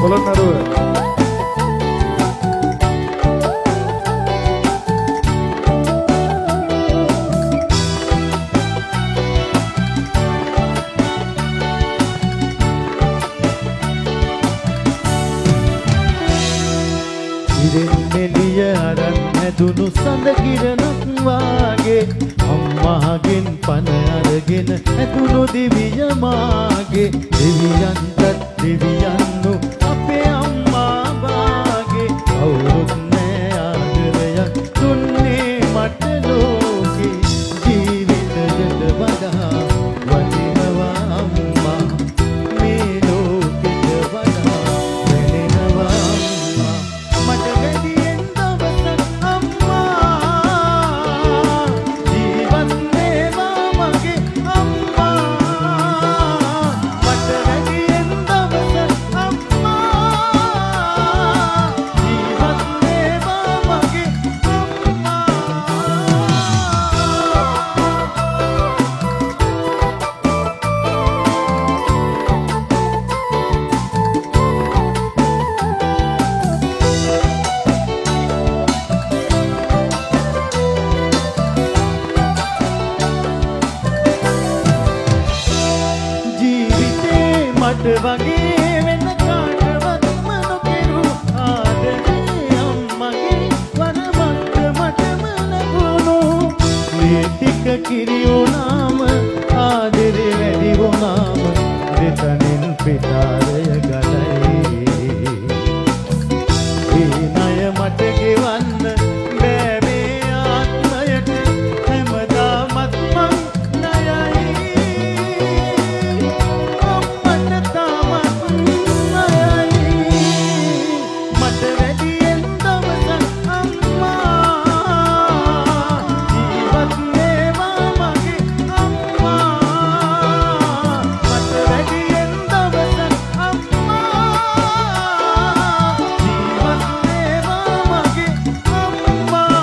පොළොන්නරුව. ඉරෙන්නෙලිය අරන් ඇදුණු සඳ කිරණක් වාගේ අම්මාගෙන් පණ අරගෙන ඇදුණු දිවිය මාගේ දෙවියන්ටත් දෙවියන්නු අපේ අම්මා වාගේ කවුරුත් නෑ ආදරයක් දුන්නේ මට ලෝකේ ජීවිතයට වඩා වටිනවා අම්මා මේ ලෝකෙට වඩා දැනෙනවා අම්මා මට වැඩියෙන් දවසක් අම්මා ජීවත් වේවා මගේ අම්මා මට වැඩියෙන් දවසක් අම්මා ජීවත් වේවා මගේ අම්මා ජීවිතේ මට වගේ වෙන කාටවත්ම නොකෙරු ආදරේ අම්මගේ වනමන්ට මටම ලැබුණු මේ ටික කිරි වුණාම ආදරේ වැඩි වුණාම දෙතනින් පිටාරය ගලයි ඒ ණය මට ගෙවන්න බෑ මේ ආත්මයට හැමදාමත් මං ණයයි අම්මට තාමත් ණයයි මට වැඩියෙන් දවසක් අම්මා ජීවත් වේවා මගේ අම්මා මට වැඩියෙන් දවසක් අම්මා ජීවත් වේවා මගේ අම්මා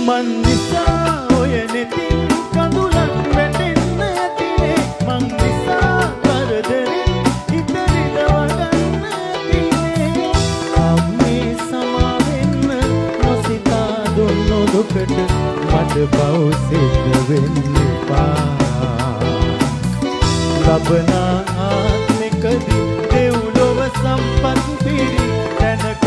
මන් නිසා ඔය නෙතින් කඳුලක් වැටෙන්න ඇතිනේ මං නිසා කරදරෙන් හිත රිදවගන්න ඇතිනේ අම්මේ සමාවෙන්න නොසිතා දුන්නු දුකට මට පව් සිද්ධ වෙන්න එපා ලබන ආත්මිකදී දෙව්ලොව සම්පත් පිරි තැනක